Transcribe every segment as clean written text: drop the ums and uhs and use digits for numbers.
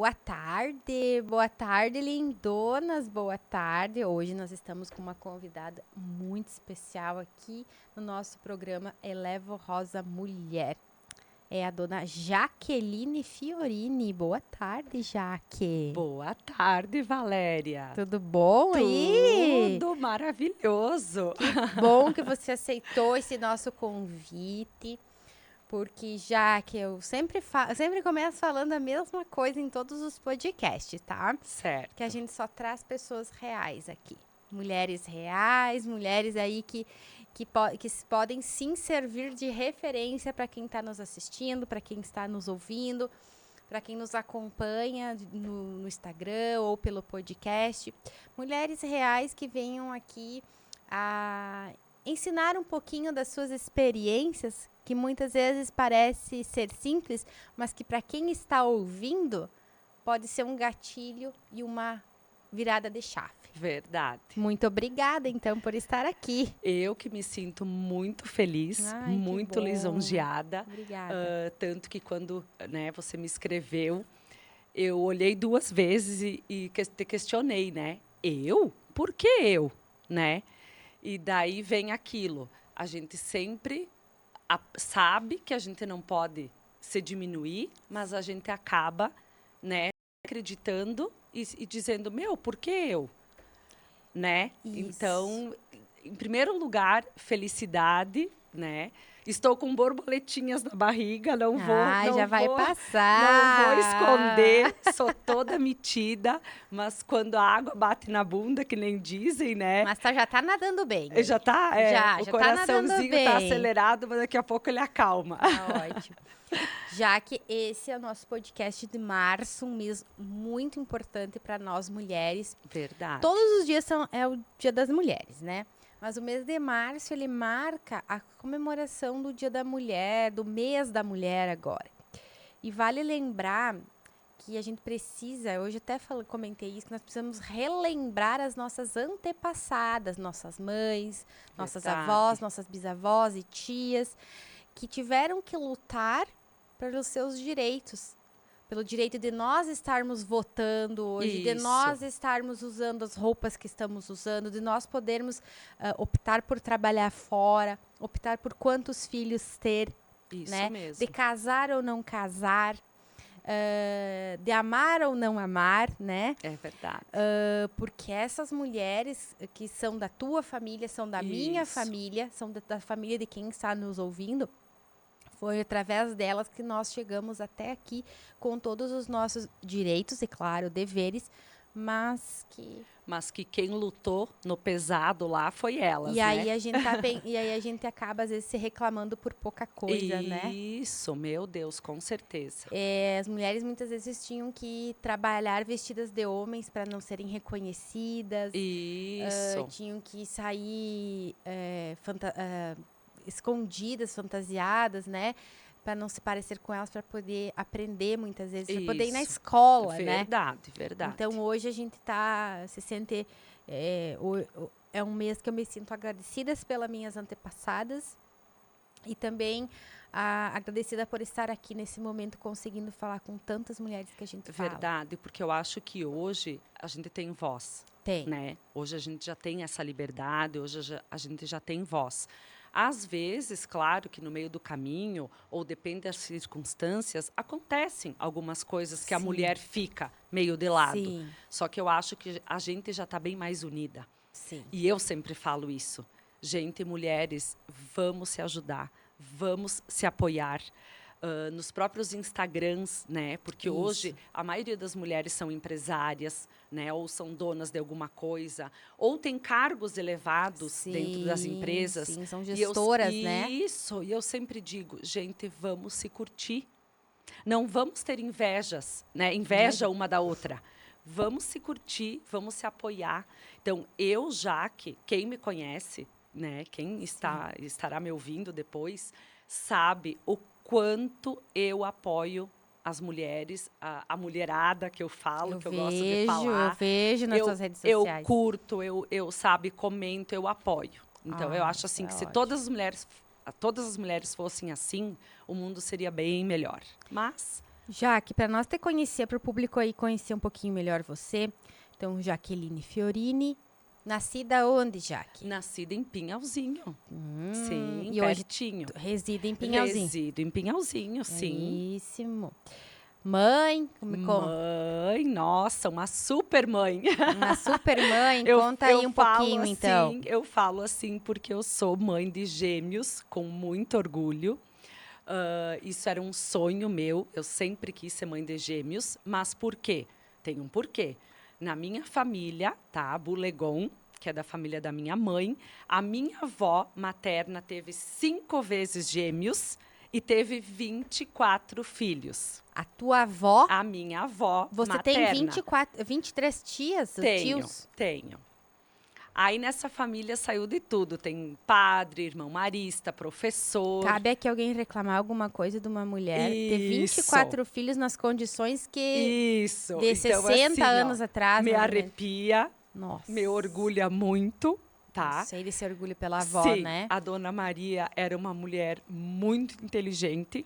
Boa tarde, lindonas, boa tarde. Hoje nós estamos com uma convidada muito especial aqui no nosso programa Elevo Rosa Mulher. É a dona Jaqueline Fiorini. Boa tarde, Jaque. Boa tarde, Valéria. Tudo bom aí? Tudo maravilhoso. Que bom que você aceitou esse nosso convite. Porque já que eu sempre começo falando a mesma coisa em todos os podcasts, tá? Certo. Que a gente só traz pessoas reais aqui. Mulheres reais, mulheres aí que podem sim servir de referência para quem está nos assistindo, para quem está nos ouvindo, para quem nos acompanha no Instagram ou pelo podcast. Mulheres reais que venham aqui a ensinar um pouquinho das suas experiências, que muitas vezes parece ser simples, mas que para quem está ouvindo pode ser um gatilho e uma virada de chave. Verdade. Muito obrigada, então, por estar aqui. Eu que me sinto muito feliz, muito lisonjeada. Obrigada. Tanto que quando você me escreveu, eu olhei 2 vezes e te questionei, né? Eu? Por que eu? Né? E daí vem aquilo. A gente sempre sabe que a gente não pode se diminuir, mas a gente acaba, né, acreditando e dizendo, por que eu? Né? Isso. Então, em primeiro lugar, felicidade, né? Estou com borboletinhas na barriga, não já vai vou passar. esconder, sou toda metida, mas quando a água bate na bunda, que nem dizem, né? Mas já tá nadando bem. Já tá, já o tá coraçãozinho nadando bem. tá acelerado, mas daqui a pouco ele acalma. Tá ótimo. Já que esse é o nosso podcast de março, um mês muito importante para nós mulheres. Verdade. Todos os dias é o Dia das Mulheres, né? Mas o mês de março, ele marca a comemoração do Dia da Mulher, do mês da mulher agora. E vale lembrar que a gente precisa, hoje até comentei isso, que nós precisamos relembrar as nossas antepassadas, nossas mães, nossas avós, nossas bisavós e tias, que tiveram que lutar pelos seus direitos. Pelo direito de nós estarmos votando hoje, de nós estarmos usando as roupas que estamos usando, de nós podermos optar por trabalhar fora, optar por quantos filhos ter, Isso né? mesmo. De casar ou não casar, de amar ou não amar, né? É verdade. Porque essas mulheres que são da tua família, são da minha família, são da família de quem está nos ouvindo, foi através delas que nós chegamos até aqui com todos os nossos direitos e, claro, deveres, mas que quem lutou no pesado lá foi elas, e aí né? a gente e aí a gente acaba às vezes se reclamando por pouca coisa, né? Isso, meu Deus, com certeza. As mulheres muitas vezes tinham que trabalhar vestidas de homens para não serem reconhecidas. Isso. Tinham que sair escondidas, fantasiadas, né? Para não se parecer com elas, para poder aprender muitas vezes, para poder ir na escola, né? Verdade, verdade. Então, hoje a gente se sente... É um mês que eu me sinto agradecida pelas minhas antepassadas e também agradecida por estar aqui nesse momento conseguindo falar com tantas mulheres que a gente fala. Verdade, porque eu acho que hoje a gente tem voz. Tem. Né? Hoje a gente já tem essa liberdade, hoje a gente já tem voz. Às vezes, claro que no meio do caminho, ou depende das circunstâncias, acontecem algumas coisas que a mulher fica meio de lado. Sim. Só que eu acho que a gente já está bem mais unida. Sim. E eu sempre falo isso. Gente, mulheres, vamos se ajudar, vamos se apoiar. Nos próprios Instagrams, né? Porque hoje a maioria das mulheres são empresárias, né? Ou são donas de alguma coisa, ou têm cargos elevados dentro das empresas. Sim, são gestoras, né? Isso, e eu sempre digo, gente, vamos se curtir. Não vamos ter invejas, né? Inveja uma da outra. Vamos se curtir, vamos se apoiar. Então, quem me conhece, né? Quem estará me ouvindo depois, sabe o quanto eu apoio as mulheres, a mulherada que eu falo, que eu gosto de falar. Eu vejo nas suas redes sociais. Eu curto, eu comento, eu apoio. Então, eu acho assim que se todas as mulheres fossem assim, o mundo seria bem melhor. Mas Jaque, para nós te conhecer, para o público aí conhecer um pouquinho melhor você, então, Jaqueline Fiorini, nascida onde, Jaque? Nascida em Pinhalzinho. Sim, E hoje pertinho. reside em Pinhalzinho. Resido em Pinhalzinho, sim. Belíssimo. Mãe, me conta. Mãe, nossa, uma super mãe. Uma super mãe, Eu, conta eu aí um falo pouquinho, então. assim, eu falo assim porque eu sou mãe de gêmeos com muito orgulho. Isso era um sonho meu, eu sempre quis ser mãe de gêmeos, mas por quê? Tem um porquê. Na minha família, tá, Bulegon, que é da família da minha mãe, a minha avó materna teve 5 vezes gêmeos e teve 24 filhos. A tua avó, A minha avó você tem materna. 23 tias, Tenho, tios? tenho. Aí nessa família saiu de tudo. Tem padre, irmão marista, professor. Cabe aqui alguém reclamar alguma coisa de uma mulher ter Isso. 24 filhos nas condições que Isso. de Então, 60 assim, ó, anos atrás, me mais ou menos. arrepia, Nossa. me orgulha muito, Eu tá? sei desse orgulho pela avó, Sim, né? a dona Maria era uma mulher muito inteligente,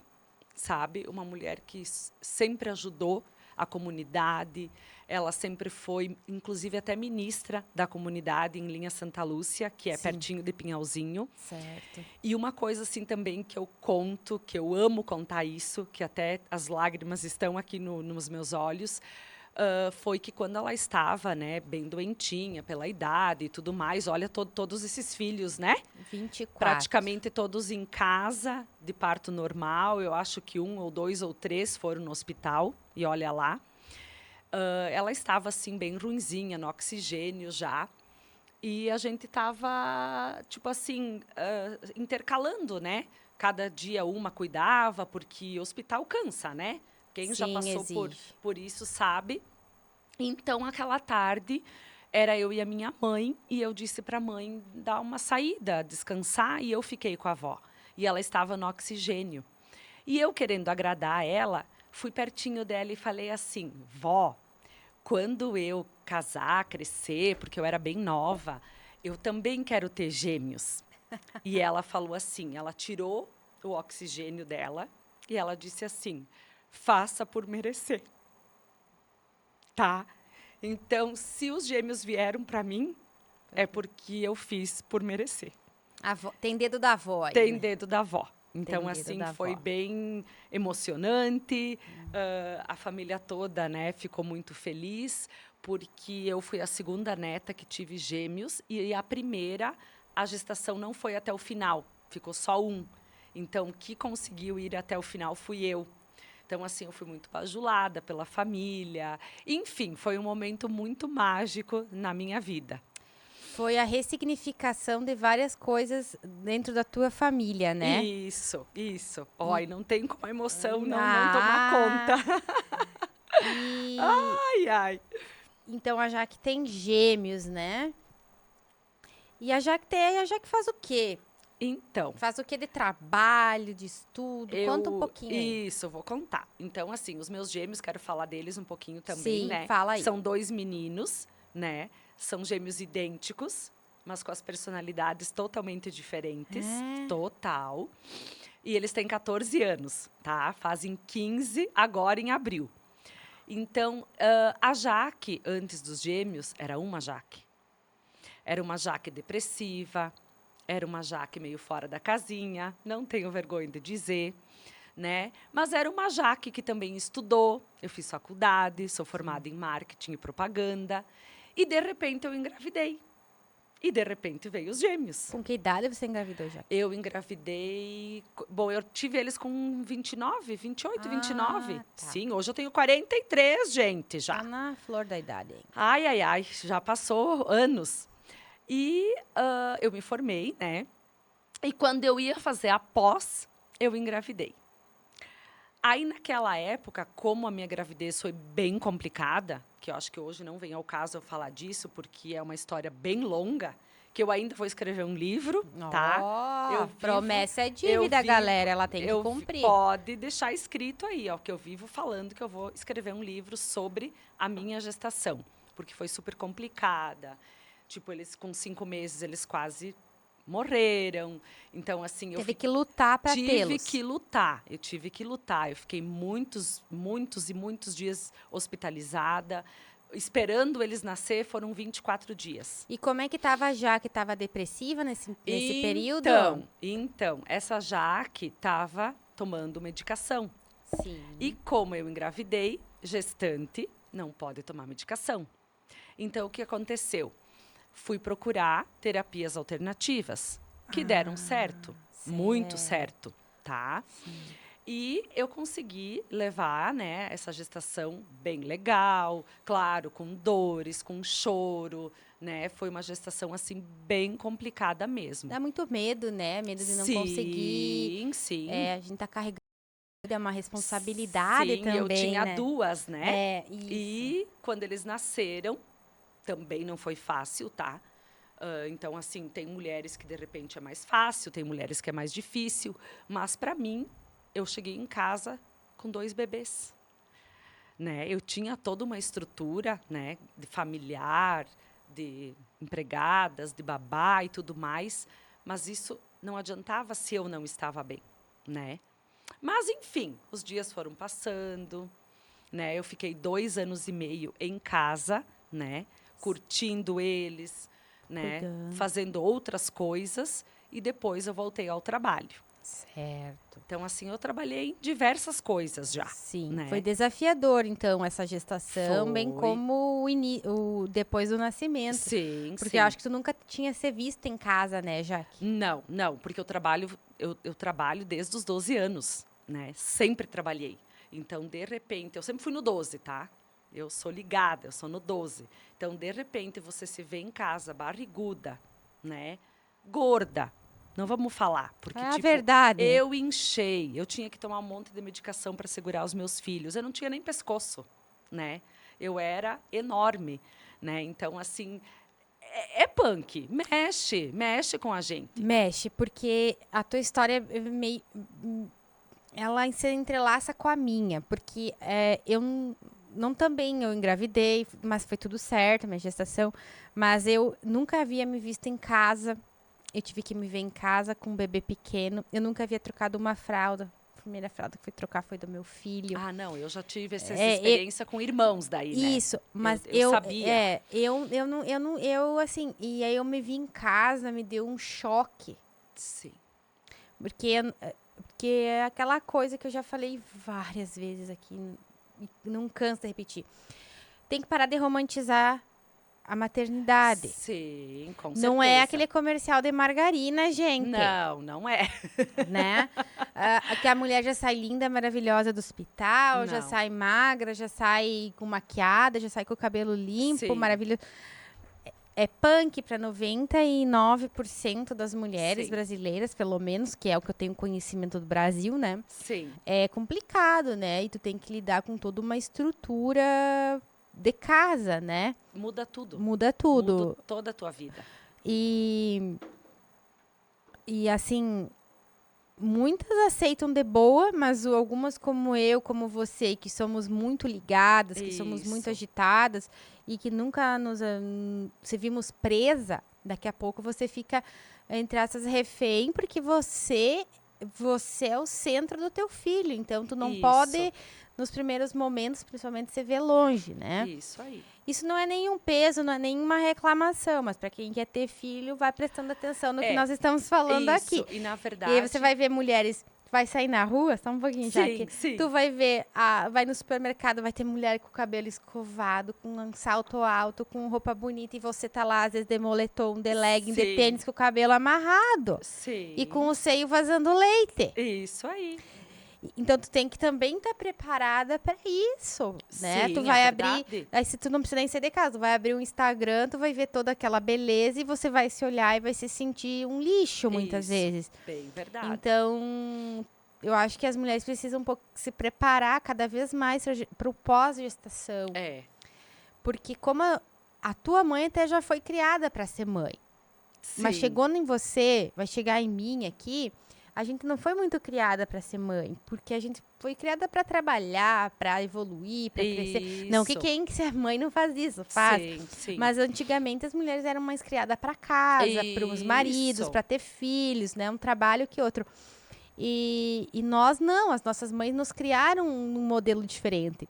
sabe? Uma mulher que sempre ajudou a comunidade. Ela sempre foi, inclusive, até ministra da comunidade em Linha Santa Lúcia, que é Sim. pertinho de Pinhalzinho. Certo. E uma coisa assim também que eu conto, que eu amo contar isso, que até as lágrimas estão aqui nos meus olhos, foi que quando ela estava, né, bem doentinha pela idade e tudo mais, olha todos esses filhos, né? 24. Praticamente todos em casa, de parto normal. Eu acho que 1 ou 2 ou 3 foram no hospital, e olha lá. Ela estava, assim, bem ruinzinha, no oxigênio já. E a gente estava, tipo assim, intercalando, né? Cada dia uma cuidava, porque hospital cansa, né? Quem já Sim, passou exige. por isso sabe. Então, aquela tarde, era eu e a minha mãe, e eu disse para a mãe dar uma saída, descansar, e eu fiquei com a avó. E ela estava no oxigênio. E eu, querendo agradar ela, fui pertinho dela e falei assim: vó, quando eu casar, crescer, porque eu era bem nova, eu também quero ter gêmeos. E ela falou assim: ela tirou o oxigênio dela e ela disse assim: faça por merecer. Tá? Então, se os gêmeos vieram para mim, é porque eu fiz por merecer. Tem dedo da avó aí, Tem né? dedo da avó. Então, Tem dedo assim, da foi avó. bem emocionante. A família toda, né, ficou muito feliz, porque eu fui a segunda neta que tive gêmeos e a primeira, a gestação não foi até o final, ficou só um. Então, que conseguiu ir até o final fui eu. Então, assim, eu fui muito bajulada pela família. Enfim, foi um momento muito mágico na minha vida. Foi a ressignificação de várias coisas dentro da tua família, né? Isso, isso. Ó, E, e não tem como a emoção não tomar conta. ah, e Ai, ai. então a Jaque tem gêmeos, né? E a Jaque faz o quê? Então, Faz o quê de trabalho, de estudo? Conta um pouquinho aí. Isso, eu vou contar. Então, assim, os meus gêmeos, quero falar deles um pouquinho também, Sim, né? fala aí. São 2 meninos, né? São gêmeos idênticos, mas com as personalidades totalmente diferentes. É. Total. E eles têm 14 anos, tá? Fazem 15 agora em abril. Então, a Jaque, antes dos gêmeos, era uma Jaque. Era uma Jaque depressiva, era uma Jaque meio fora da casinha, não tenho vergonha de dizer, né? Mas era uma Jaque que também estudou. Eu fiz faculdade, sou formada em marketing e propaganda. E, de repente, eu engravidei. E, de repente, veio os gêmeos. Com que idade você engravidou, Jaque? Eu engravidei. Bom, eu tive eles com 29, 28, 29. Ah, tá. Sim, hoje eu tenho 43, gente, já. Tá na flor da idade ainda. Ai, ai, ai, já passou anos. E eu me formei, né? E quando eu ia fazer a pós, eu engravidei. Aí, naquela época, como a minha gravidez foi bem complicada, que eu acho que hoje não vem ao caso eu falar disso, porque é uma história bem longa, que eu ainda vou escrever um livro, tá? Ó, promessa é eu dívida, vivo- galera. Ela tem que cumprir. Pode deixar escrito aí, ó, que eu vivo falando que eu vou escrever um livro sobre a minha gestação, porque foi super complicada. Tipo, eles com 5 meses, eles quase morreram. Então, assim, Teve que lutar para tive tê-los. que lutar. Eu tive que lutar. Eu fiquei muitos e muitos dias hospitalizada. Esperando eles nascer, foram 24 dias. E como é que tava a Jaque? Estava depressiva nesse período? Então, essa Jaque estava tomando medicação. Sim. E como eu engravidei, gestante não pode tomar medicação. Então, o que aconteceu? Fui procurar terapias alternativas, que deram certo, muito certo, tá? E eu consegui levar, né, essa gestação bem legal, claro, com dores, com choro, né? Foi uma gestação, assim, bem complicada mesmo. Dá muito medo, né? Medo de não conseguir. Sim. A gente tá carregando, é uma responsabilidade Sim, eu também, tinha né? 2, né? Isso. E quando eles nasceram, também não foi fácil, tá? Então, assim, tem mulheres que de repente é mais fácil, tem mulheres que é mais difícil, mas para mim, eu cheguei em casa com 2 bebês, né? Eu tinha toda uma estrutura, né, de familiar, de empregadas, de babá e tudo mais, mas isso não adiantava se eu não estava bem, né? Mas, enfim, os dias foram passando, né? Eu fiquei 2 anos e meio em casa, né? Curtindo eles, né? Cuidando. Fazendo outras coisas e depois eu voltei ao trabalho. Certo. Então, assim, eu trabalhei em diversas coisas já, Sim. né? Foi desafiador, então, essa gestação, bem Foi. como o depois do nascimento. Sim, Porque sim. eu acho que tu nunca tinha se visto em casa, né, Jaque? Não, porque eu trabalho desde os 12 anos, né? Sempre trabalhei. Então, de repente, eu sempre fui no 12, tá? Eu sou ligada, eu sou no 12. Então, de repente, você se vê em casa, barriguda, né? Gorda. Não vamos falar, porque, É a tipo, verdade. eu inchei. Eu tinha que tomar um monte de medicação para segurar os meus filhos. Eu não tinha nem pescoço, né? Eu era enorme, né? Então, assim, é punk. Mexe com a gente. Mexe, porque a tua história meio. Ela se entrelaça com a minha, porque eu não também eu engravidei, mas foi tudo certo, minha gestação, mas eu nunca havia me visto em casa. Eu tive que me ver em casa com um bebê pequeno. Eu nunca havia trocado uma fralda. A primeira fralda que fui trocar foi do meu filho. Ah, não, eu já tive essa É, experiência com irmãos daí, né? isso, mas Eu sabia. assim, e aí eu me vi em casa, me deu um choque. Sim. Porque é aquela coisa que eu já falei várias vezes aqui, e não canso de repetir. Tem que parar de romantizar a maternidade. Sim, com Não certeza. é aquele comercial de margarina, gente. Não, não é. Né? Que a mulher já sai linda, maravilhosa do hospital, já Não. sai magra, já sai com maquiada, já sai com o cabelo limpo, Sim. maravilhoso. É punk para 99% das mulheres Sim. brasileiras, pelo menos, que é o que eu tenho conhecimento do Brasil, né? Sim. É complicado, né? E tu tem que lidar com toda uma estrutura de casa, né? Muda tudo. Muda tudo. Muda toda a tua vida. E assim, muitas aceitam de boa, mas algumas como eu, como você, que somos muito ligadas, que somos muito Isso. agitadas e que nunca se vimos presa, daqui a pouco você fica entre essas refém, porque você é o centro do teu filho, então tu não Isso. pode nos primeiros momentos, principalmente, você vê longe, né? Isso aí. Isso não é nenhum peso, não é nenhuma reclamação, mas para quem quer ter filho, vai prestando atenção no que nós estamos falando aqui. Isso, e na verdade... E aí você vai ver mulheres, vai sair na rua, só um pouquinho já aqui. Sim. Tu vai ver, vai no supermercado, vai ter mulher com o cabelo escovado, com um salto alto, com roupa bonita, e você tá lá, às vezes, de moletom, de legging, de Sim. tênis, com o cabelo amarrado. Sim. E com o seio vazando leite. Isso aí. Então, tu tem que também estar preparada para isso, né? Sim, Tu vai é abrir... verdade. Aí, se tu não precisa nem sair de casa, tu vai abrir um Instagram, tu vai ver toda aquela beleza e você vai se olhar e vai se sentir um lixo, muitas Isso, vezes. bem verdade. Então, eu acho que as mulheres precisam um pouco se preparar cada vez mais para o pós-gestação. É. Porque como a tua mãe até já foi criada para ser mãe. Sim. Mas chegou em você, vai chegar em mim aqui... a gente não foi muito criada para ser mãe, porque a gente foi criada para trabalhar, para evoluir, para crescer. Não que Isso. quem que é mãe não faz isso, faz. Sim, sim. Mas antigamente as mulheres eram mais criadas para casa, para os maridos, Isso. para ter filhos, né? Um trabalho que outro. E nós não, as nossas mães nos criaram num modelo diferente.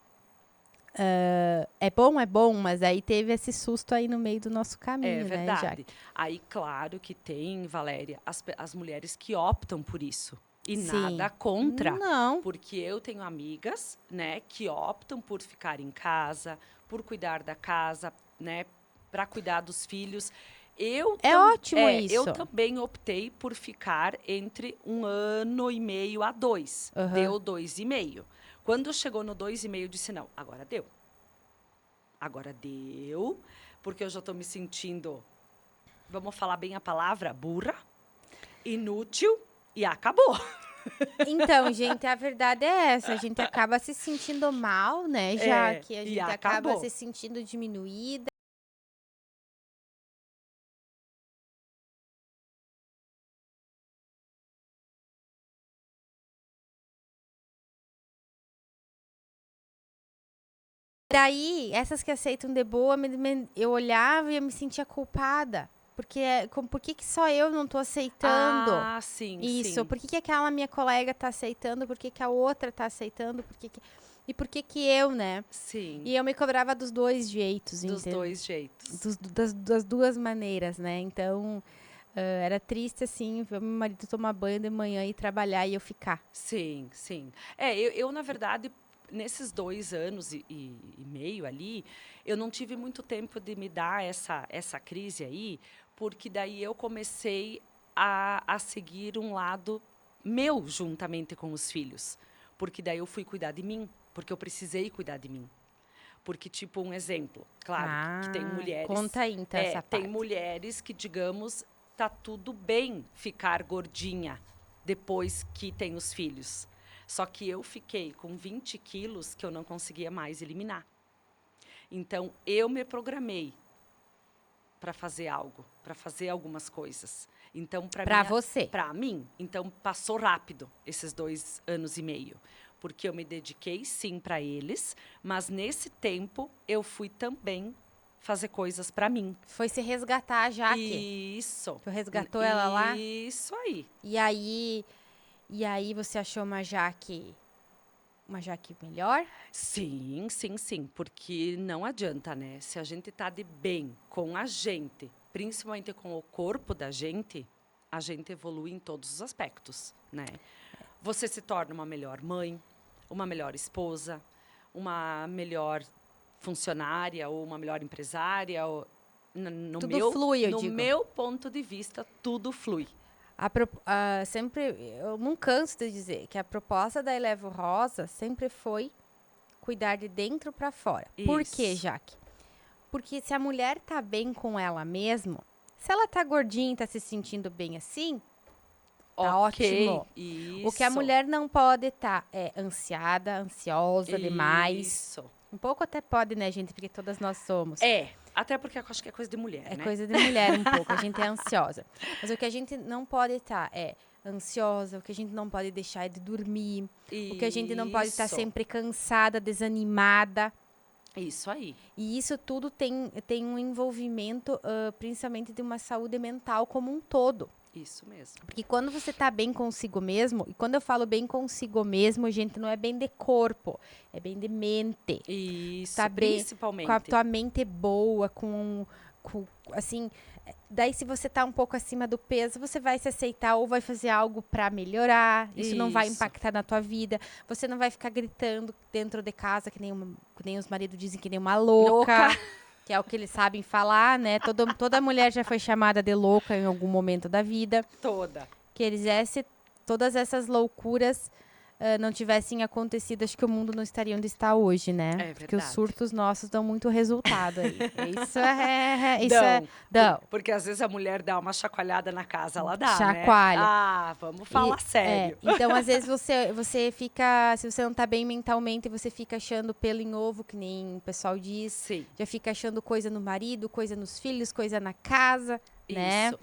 É bom, mas aí teve esse susto aí no meio do nosso É caminho, né, verdade. Jaque? Aí, claro que tem, Valéria, as mulheres que optam por isso. E Sim. nada contra. Não. Porque eu tenho amigas, né, que optam por ficar em casa, por cuidar da casa, né, para cuidar dos filhos. É ótimo Eu isso. também optei por ficar entre 1 ano e meio a 2. Aham. Deu 2,5. Quando chegou no 2,5, eu disse, não, agora deu. Agora deu, porque eu já estou me sentindo, vamos falar bem a palavra, burra, inútil e acabou. Então, gente, a verdade é essa. A gente acaba se sentindo mal, né, já É, que a e gente acaba acabou. se sentindo diminuída. Daí, essas que aceitam de boa, eu olhava e eu me sentia culpada. Porque, por que só eu não tô aceitando Ah, sim, isso? sim, Por que aquela minha colega tá aceitando? Por que a outra tá aceitando? E por que eu, né? sim, E eu me cobrava dos dois jeitos, dos entende? dois jeitos. Das duas maneiras, né? Então, era triste, assim, ver meu marido tomar banho de manhã e trabalhar e eu ficar. Sim, sim. Na verdade, nesses 2 anos e meio ali, eu não tive muito tempo de me dar essa crise aí, porque daí eu comecei a seguir um lado meu juntamente com os filhos. Porque daí eu fui cuidar de mim, porque eu precisei cuidar de mim. Porque, tipo, um exemplo, claro que tem Ah, mulheres, conta aí, então, essa tem parte. mulheres que, digamos, tá tudo bem ficar gordinha depois que tem os filhos. Só que eu fiquei com 20 quilos que eu não conseguia mais eliminar. Então, eu me programei para fazer algo, para fazer algumas coisas. Então, Pra você. para mim, então passou rápido esses 2 anos e meio, porque eu me dediquei sim para eles, mas nesse tempo eu fui também fazer coisas para mim. Foi se resgatar a Jaque. Isso, Tu resgatou ela lá? isso aí. E aí, e aí você achou uma Jaque melhor? Sim, sim, sim, porque não adianta, né? Se a gente tá de bem com a gente, principalmente com o corpo da gente, a gente evolui em todos os aspectos, né? Você se torna uma melhor mãe, uma melhor esposa, uma melhor funcionária ou uma melhor empresária. Tudo flui, eu No digo. meu ponto de vista, tudo flui. Sempre, eu não canso de dizer que a proposta da Elevo Rosa sempre foi cuidar de dentro pra fora. Por quê, Isso. Jaque? Porque se a mulher tá bem com ela mesmo, se ela tá gordinha e tá se sentindo bem assim, tá Ok, ótimo. O que a isso. mulher não pode estar é ansiosa demais. Isso. Um pouco até pode, né, gente? Porque todas nós somos. Até porque eu acho que é coisa de mulher, É né? coisa de mulher um pouco, a gente é ansiosa. Mas o que a gente não pode estar é ansiosa, o que a gente não pode deixar é de dormir, o que a gente não pode estar Isso. sempre cansada, desanimada. Isso aí. E isso tudo tem um envolvimento, principalmente de uma saúde mental como um todo. Isso mesmo. Porque quando você tá bem consigo mesmo, e quando eu falo bem consigo mesmo, gente, não é bem de corpo, é bem de mente. Isso, Tá bem com a principalmente. tua mente boa, assim, daí se você tá um pouco acima do peso, você vai se aceitar ou vai fazer algo pra melhorar. Isso não vai Isso. impactar na tua vida. Você não vai ficar gritando dentro de casa que nem os maridos dizem que nem uma louca. Louca. Que é o que eles sabem falar, né? Toda mulher já foi chamada de louca em algum momento da vida. Toda. Que eles se todas essas loucuras não tivessem acontecido, acho que o mundo não estaria onde está hoje, né? É Porque os verdade. surtos nossos dão muito resultado aí. Dão. Dão. Porque às vezes a mulher dá uma chacoalhada na casa, ela dá, né? Chacoalha. Ah, vamos falar sério. Então, às vezes, você fica. Se você não tá bem mentalmente, você fica achando pelo em ovo, que nem o pessoal diz. Sim, Já fica achando coisa no marido, coisa nos filhos, coisa na casa, né? isso.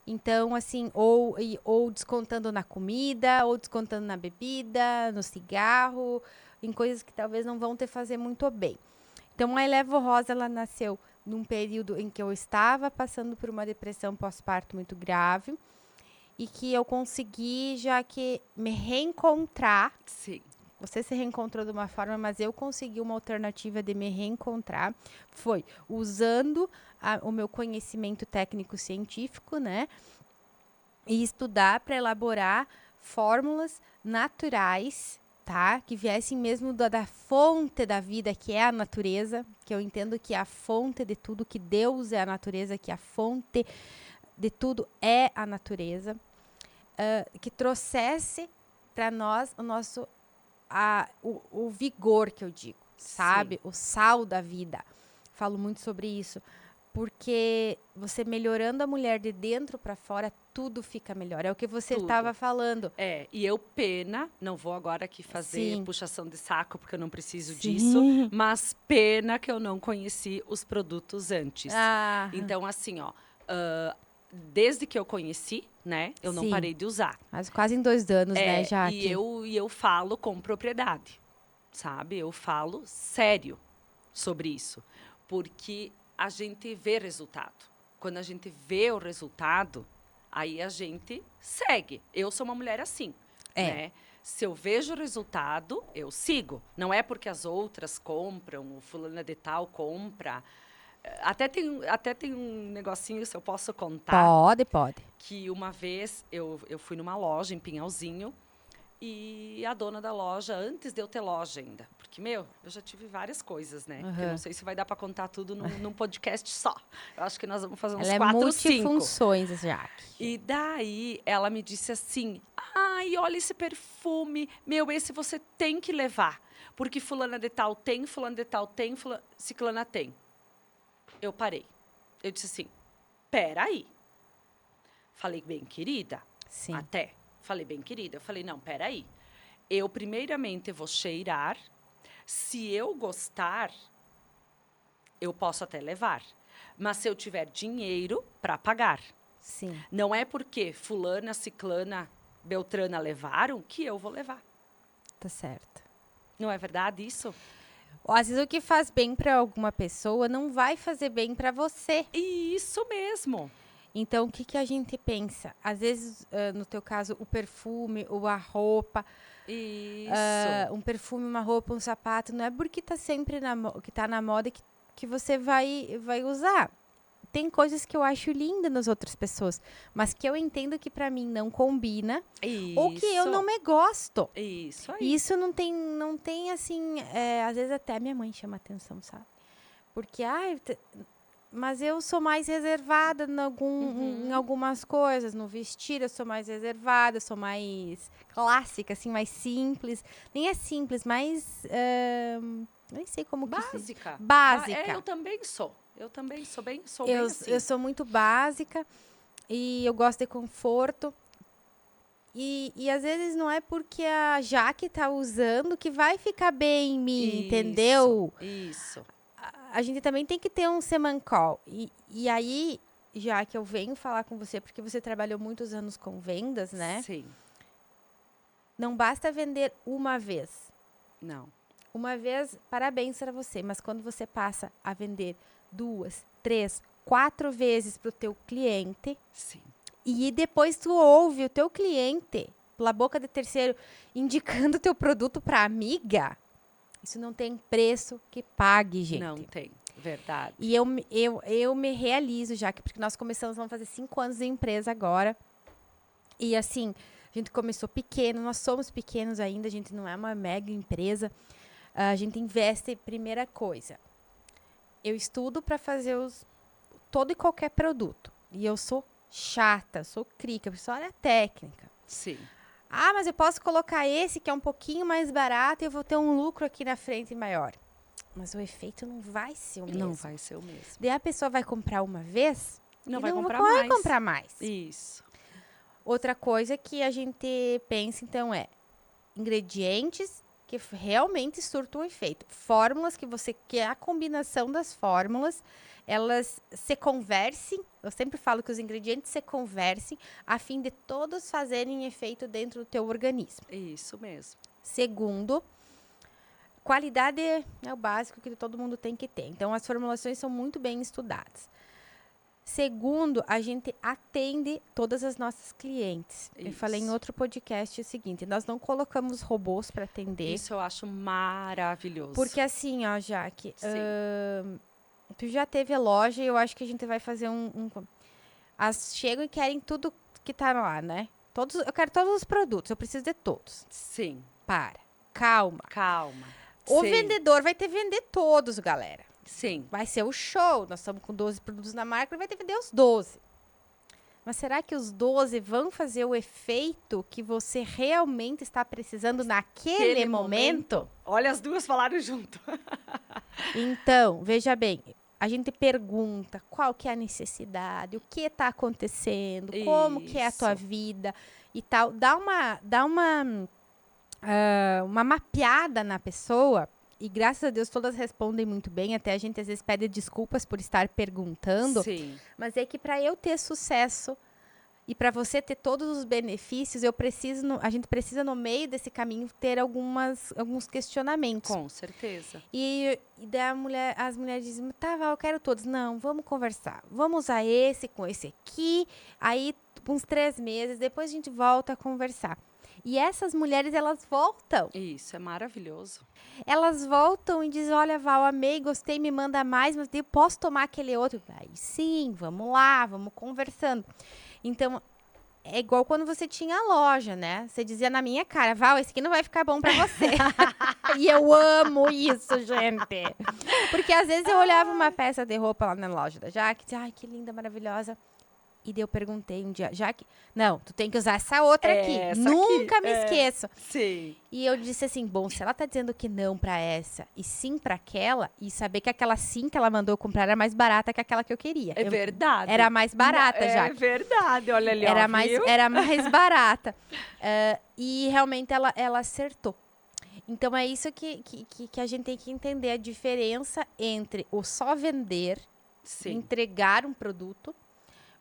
Então, assim, ou descontando na comida, ou descontando na bebida, no cigarro, em coisas que talvez não vão te fazer muito bem. Então, a Elevo Rosa, ela nasceu num período em que eu estava passando por uma depressão pós-parto muito grave e que eu consegui, já que me reencontrar. Sim. Você se reencontrou de uma forma, mas eu consegui uma alternativa de me reencontrar. Foi usando o meu conhecimento técnico-científico, né? E estudar para elaborar fórmulas naturais, tá? Que viessem mesmo da fonte da vida, que é a natureza. Que eu entendo que a fonte de tudo, que Deus é a natureza, que a fonte de tudo é a natureza. Que trouxesse para nós o vigor, que eu digo, sabe? Sim. O sal da vida. Falo muito sobre isso. Porque você melhorando a mulher de dentro para fora, tudo fica melhor. É o que você estava Tudo. falando. E eu pena, não vou agora aqui fazer Sim. puxação de saco, porque eu não preciso disso, Sim. mas pena que eu não conheci os produtos antes. Ah, Então, assim, ó, desde que eu conheci, né, eu não sim. parei de usar. Mas quase em 2 anos, né, E Jaque? eu falo com propriedade, sabe? Eu falo sério sobre isso, porque a gente vê resultado. Quando a gente vê o resultado, aí a gente segue. Eu sou uma mulher assim, É. né? Se eu vejo o resultado, eu sigo. Não é porque as outras compram, o fulana de tal compra. Até tem um negocinho, se eu posso contar, Pode. que uma vez eu fui numa loja em Pinhalzinho e a dona da loja, antes de eu ter loja ainda, porque, eu já tive várias coisas, né? Porque eu não sei se vai dar para contar tudo num podcast só. Eu acho que nós vamos fazer uns Ela é 4, 5. multifunções, Jaque. E daí ela me disse assim: ai, olha esse perfume, esse você tem que levar. Porque fulana de tal tem, fulana de tal tem, ciclana tem. Eu parei. Eu disse assim: peraí. Falei, bem, querida. Sim. Até. Falei, bem, querida. Eu falei, não, peraí. Eu, primeiramente, vou cheirar. Se eu gostar, eu posso até levar. Mas se eu tiver dinheiro para pagar. Sim. Não é porque fulana, ciclana, beltrana levaram que eu vou levar. Tá certo. Não é verdade isso? Às vezes o que faz bem para alguma pessoa não vai fazer bem para você. Isso mesmo. Então, o que a gente pensa? Às vezes, no teu caso, o perfume ou a roupa, Isso. um perfume, uma roupa, um sapato, não é porque tá sempre que tá na moda que você vai usar. Tem coisas que eu acho linda nas outras pessoas, mas que eu entendo que para mim não combina ou que eu não me gosto. Isso aí. E isso não tem assim, às vezes até minha mãe chama atenção, sabe? Porque, mas eu sou mais reservada em algumas coisas. No vestir, eu sou mais reservada, sou mais clássica, assim, mais simples. Nem é simples, mais. Nem sei como que se. Básica. Básica. Eu também sou. Eu também sou bem Eu assim. sou muito básica e eu gosto de conforto. E às vezes não é porque a Jaque tá usando que vai ficar bem em mim, entendeu? Isso. A gente também tem que ter um semancol. E aí, já que eu venho falar com você, porque você trabalhou muitos anos com vendas, né? Sim. Não basta vender uma vez. Não. Uma vez, parabéns para você. Mas quando você passa a vender 2, 3, 4 vezes para o teu cliente, sim. E depois tu ouve o teu cliente, pela boca de terceiro, indicando o teu produto para amiga, isso não tem preço que pague, gente. Não tem, verdade. E eu me realizo já, porque nós vamos fazer 5 anos de empresa agora. E assim, a gente começou pequeno, nós somos pequenos ainda, a gente não é uma mega empresa. A gente investe, primeira coisa, eu estudo para fazer todo e qualquer produto. E eu sou chata, sou crica, pessoal é técnica. Sim. Mas eu posso colocar esse que é um pouquinho mais barato e eu vou ter um lucro aqui na frente maior. Mas o efeito não vai ser o mesmo. Não vai ser o mesmo. Daí a pessoa vai comprar uma vez não e vai não comprar vai mais. comprar mais. Isso. Outra coisa que a gente pensa, então, é ingredientes porque realmente surtam um efeito. Fórmulas que você quer, a combinação das fórmulas, elas se conversem. Eu sempre falo que os ingredientes se conversem a fim de todos fazerem efeito dentro do teu organismo. Isso mesmo. Segundo, qualidade é o básico que todo mundo tem que ter. Então, as formulações são muito bem estudadas. Segundo, a gente atende todas as nossas clientes. Eu falei em outro podcast o seguinte, nós não colocamos robôs para atender. Isso eu acho maravilhoso. Porque assim, ó, Jaque, tu já teve loja e eu acho que a gente vai fazer as chegam e querem tudo que tá lá, né? Eu quero todos os produtos, eu preciso de todos. Sim. Calma. O vendedor vai ter que vender todos, galera. Sim. Vai ser o show. Nós estamos com 12 produtos na marca, ele vai ter que vender os 12. Mas será que os 12 vão fazer o efeito que você realmente está precisando naquele momento? Olha, as duas falaram junto. Então, veja bem, a gente pergunta qual que é a necessidade, o que está acontecendo, como que é a tua vida e tal. Dá uma mapeada na pessoa. E graças a Deus todas respondem muito bem. Até a gente às vezes pede desculpas por estar perguntando. Sim. Mas é que para eu ter sucesso e para você ter todos os benefícios, a gente precisa no meio desse caminho ter alguns questionamentos. Com certeza. E daí as mulheres dizem, tá, Val, eu quero todos. Não, vamos conversar. Vamos usar esse com esse aqui. Aí, uns 3 meses, depois a gente volta a conversar. E essas mulheres, elas voltam. Isso, é maravilhoso. Elas voltam e dizem, olha, Val, amei, gostei, me manda mais, mas eu posso tomar aquele outro? Aí sim, vamos lá, vamos conversando. Então, é igual quando você tinha a loja, né? Você dizia na minha cara, Val, esse aqui não vai ficar bom pra você. E eu amo isso, gente. Porque às vezes eu olhava uma peça de roupa lá na loja da Jaque e dizia, ai, que linda, maravilhosa. E daí eu perguntei um dia, Jaque, não, tu tem que usar essa outra aqui. Nunca me esqueço. Sim. E eu disse assim, bom, se ela tá dizendo que não pra essa e sim pra aquela, e saber que aquela sim que ela mandou eu comprar era mais barata que aquela que eu queria. É verdade. Era mais barata, já. É verdade, olha ali, Era viu? mais barata. E realmente ela acertou. Então, é isso que a gente tem que entender, a diferença entre o só vender, entregar um produto,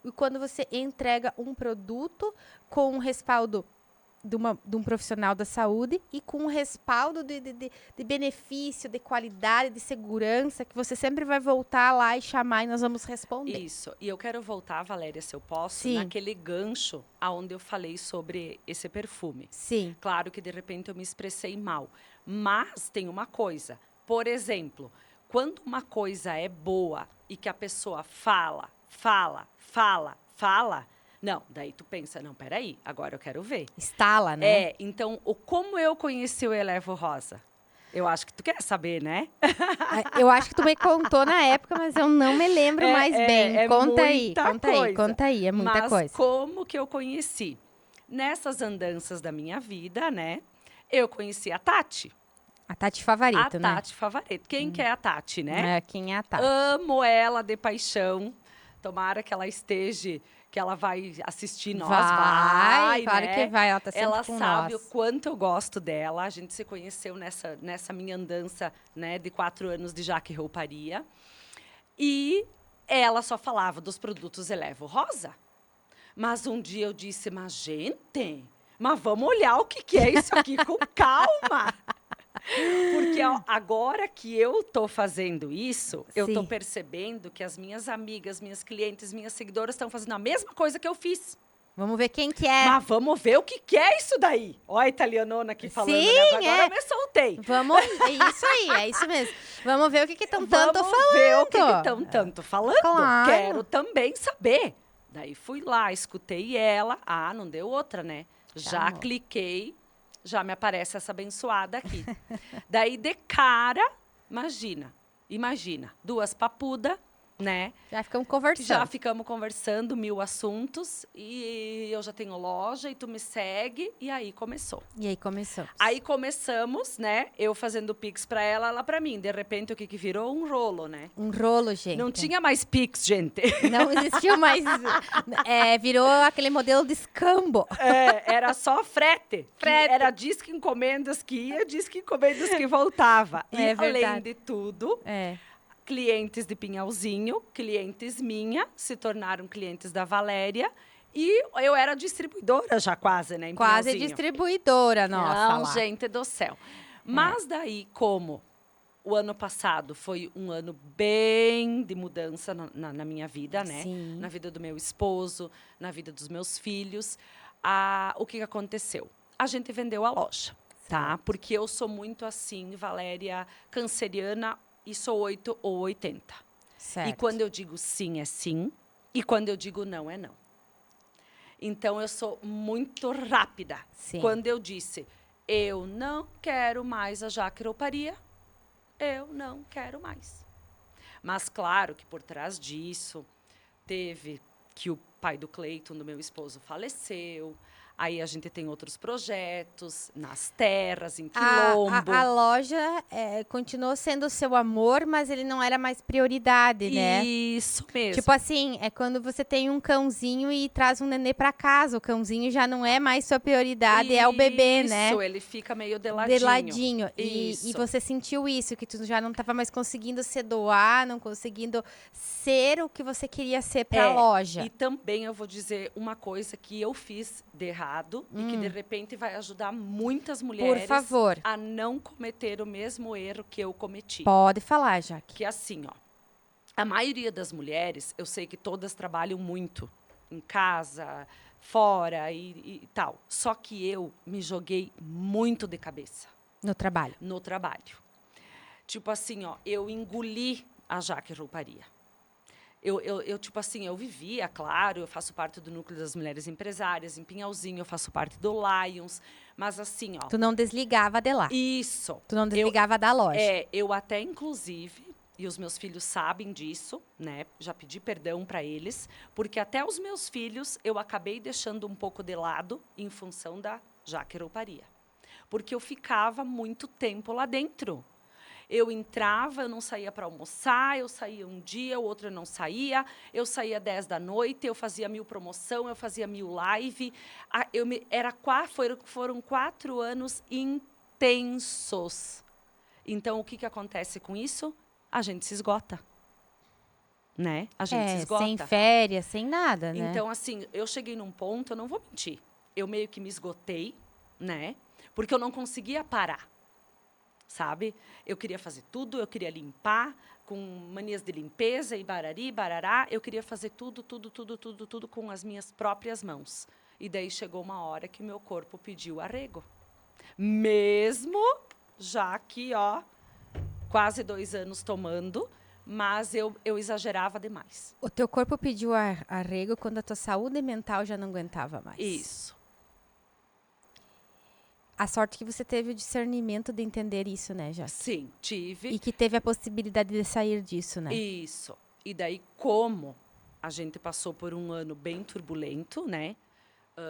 e quando você entrega um produto com um respaldo de um profissional da saúde e com um respaldo de benefício, de qualidade, de segurança, que você sempre vai voltar lá e chamar e nós vamos responder. Isso. E eu quero voltar, Valéria, se eu posso, Sim. naquele gancho aonde eu falei sobre esse perfume. Sim. Claro que, de repente, eu me expressei mal. Mas tem uma coisa. Por exemplo, quando uma coisa é boa e que a pessoa fala, não, daí tu pensa, não, peraí, agora eu quero ver. Estala, né? Então, como eu conheci o Elevo Rosa? Eu acho que tu quer saber, né? Eu acho que tu me contou na época, mas eu não me lembro mais bem. Conta aí, é muita coisa. Mas como que eu conheci? Nessas andanças da minha vida, né? Eu conheci a Tati. A Tati Favorito, né? A Tati Favorito. Quem que é a Tati, né? Quem é a Tati? Amo ela de paixão. Tomara que ela esteja, que ela vai assistir nós. Vai, claro né? que vai. Ela tá sempre ela com sabe nós. o quanto eu gosto dela. A gente se conheceu nessa minha andança, né, de 4 anos de Jaque Rouparia. E ela só falava dos produtos Elevo Rosa. Mas um dia eu disse, mas gente, mas vamos olhar o que é isso aqui com calma. Porque agora que eu tô fazendo isso, eu tô percebendo que as minhas amigas, minhas clientes, minhas seguidoras estão fazendo a mesma coisa que eu fiz. Vamos ver quem que é. Mas vamos ver o que é isso daí. Olha a italianona aqui falando, Sim, né? Agora eu me soltei. É isso mesmo. Vamos ver o que estão tanto falando. Vamos ver o que estão tanto falando. Claro. Quero também saber. Daí fui lá, escutei ela. Ah, não deu outra, né? Já cliquei. Já me aparece essa abençoada aqui. Daí, de cara, imagina, 2 papuda, né? Já ficamos Já conversando. ficamos conversando 1000 assuntos e eu já tenho loja e tu me segue e aí começou. E aí começamos. Aí começamos, né? Eu fazendo Pix pra ela, ela pra mim. De repente, o que virou? Um rolo, né? Um rolo, gente. Não tinha mais Pix, gente. Não existiu mais. Virou aquele modelo de escambo. Era só frete. Frete. Era disque encomendas que ia, disque encomendas que voltava. E É além verdade. de tudo, É. clientes de Pinhalzinho, clientes minha, se tornaram clientes da Valéria. E eu era distribuidora já quase, né? Em Quase Pinhalzinho. distribuidora nossa Não, lá. gente do céu. Mas daí, como o ano passado foi um ano bem de mudança na minha vida, né? Sim. Na vida do meu esposo, na vida dos meus filhos. O que aconteceu? A gente vendeu a loja, tá? Certo. Porque eu sou muito assim, Valéria, canceriana, e sou 8 ou 80. Certo. E quando eu digo sim, é sim. E quando eu digo não, é não. Então, eu sou muito rápida. Sim. Quando eu disse, eu não quero mais a Jaque Rouparia, eu não quero mais. Mas, claro que por trás disso, teve que o pai do Cleiton, do meu esposo, faleceu. Aí a gente tem outros projetos nas terras, em Quilombo. A loja continuou sendo o seu amor, mas ele não era mais prioridade, né? Isso mesmo. Tipo assim, é quando você tem um cãozinho e traz um nenê pra casa. O cãozinho já não é mais sua prioridade, é o bebê, né? Isso, ele fica meio deladinho. Deladinho. E Isso. você sentiu isso, que tu já não estava mais conseguindo se doar, não conseguindo ser o que você queria ser pra loja. E também eu vou dizer uma coisa que eu fiz de errado e que, de repente, vai ajudar muitas mulheres favor. a não cometer o mesmo erro que eu cometi. Pode falar, Jaque. Que assim, ó, a maioria das mulheres, eu sei que todas trabalham muito em casa, fora e tal. Só que eu me joguei muito de cabeça No trabalho. no trabalho. Tipo assim, ó, eu engoli a Jaque Rouparia. Tipo assim, eu vivia, claro, eu faço parte do núcleo das mulheres empresárias, em Pinhalzinho, eu faço parte do Lions, mas assim, ó. Tu não desligava de lá. Isso. Tu não desligava da loja. Eu até, inclusive, e os meus filhos sabem disso, né? Já pedi perdão para eles, porque até os meus filhos eu acabei deixando um pouco de lado em função da Jaque Rouparia. Porque eu ficava muito tempo lá dentro. Eu entrava, eu não saía para almoçar, eu saía um dia, o outro eu não saía, eu saía 10 da noite, eu fazia 1000 promoção, eu fazia 1000 live. Foram 4 anos intensos. Então, o que acontece com isso? A gente se esgota. Né? A gente se esgota. Sem férias, sem nada, né? Então, assim, eu cheguei num ponto, eu não vou mentir, eu meio que me esgotei, né? Porque eu não conseguia parar. Sabe? Eu queria fazer tudo, eu queria limpar, com manias de limpeza e barari, barará. Eu queria fazer tudo com as minhas próprias mãos. E daí chegou uma hora que o meu corpo pediu arrego. Mesmo já que, ó, quase 2 anos tomando, mas eu exagerava demais. O teu corpo pediu arrego quando a tua saúde mental já não aguentava mais. Isso. A sorte que você teve o discernimento de entender isso, né, Jaque? Sim, tive. E que teve a possibilidade de sair disso, né? Isso. E daí, como a gente passou por um ano bem turbulento, né?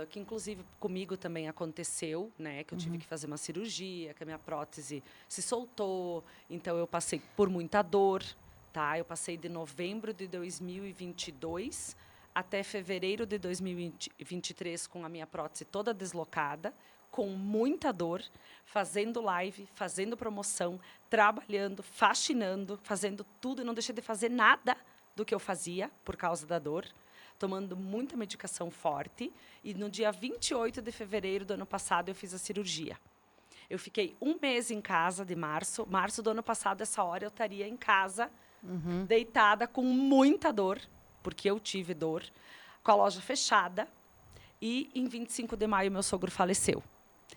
Que, inclusive, comigo também aconteceu, né? Que eu tive que fazer uma cirurgia, que a minha prótese se soltou. Então, eu passei por muita dor, tá? Eu passei de novembro de 2022 até fevereiro de 2023 com a minha prótese toda deslocada, com muita dor, fazendo live, fazendo promoção, trabalhando, faxinando, fazendo tudo. Não deixei de fazer nada do que eu fazia por causa da dor, tomando muita medicação forte. E no dia 28 de fevereiro do ano passado, eu fiz a cirurgia. Eu fiquei 1 mês em casa de março. Março do ano passado, essa hora, eu estaria em casa, deitada, com muita dor, porque eu tive dor, com a loja fechada. E em 25 de maio, meu sogro faleceu.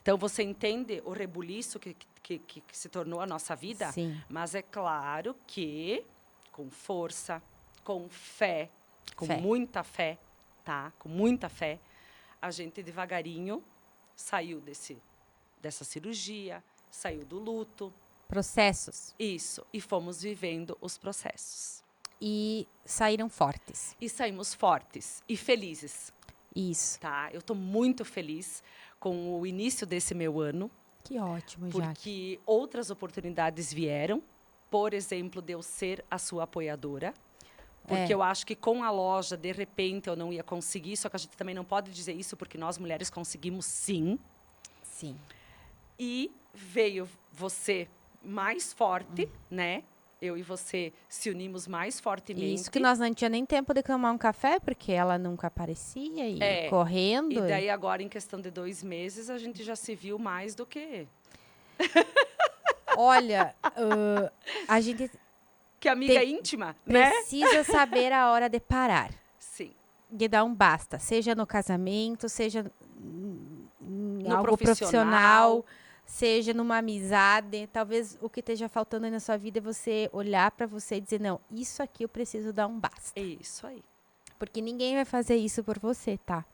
Então, você entende o rebuliço que se tornou a nossa vida? Sim. Mas é claro que, com força, com fé, com Fé. muita fé, tá? Com muita fé, a gente devagarinho saiu dessa cirurgia, saiu do luto. Processos. Isso. E fomos vivendo os processos. e saíram fortes. E saímos fortes e felizes, Isso. tá? Eu tô muito feliz com o início desse meu ano, Que ótimo, Jaque. porque outras oportunidades vieram. Por exemplo, de eu ser a sua apoiadora. Porque eu acho que com a loja, de repente, eu não ia conseguir. Só que a gente também não pode dizer isso, porque nós mulheres conseguimos sim. Sim. E veio você mais forte, né? Eu e você se unimos mais fortemente. Isso que nós não tinha nem tempo de tomar um café, porque ela nunca aparecia e correndo. E daí agora, em questão de 2 meses, a gente já se viu mais do que... Olha, a gente Que amiga íntima, né? precisa saber a hora de parar. Sim. De dar um basta. Seja no casamento, seja em No algo profissional. profissional, seja numa amizade. Talvez o que esteja faltando aí na sua vida é você olhar pra você e dizer, não, isso aqui eu preciso dar um basta. É isso aí. Porque ninguém vai fazer isso por você, tá?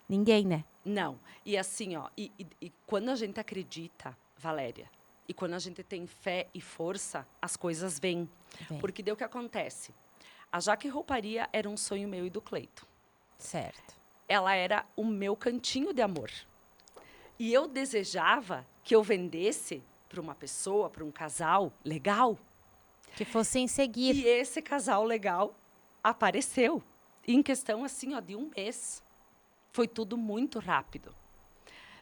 Ninguém, né? Não. E assim, ó, e quando a gente acredita, Valéria, e quando a gente tem fé e força, as coisas vêm. Vem. Porque daí o que acontece? A Jaque Rouparia era um sonho meu e do Cleito. Certo. Ela era o meu cantinho de amor. E eu desejava que eu vendesse para uma pessoa, para um casal legal. Que fossem seguir. E esse casal legal apareceu. Em questão, assim, ó, de 1 mês. Foi tudo muito rápido.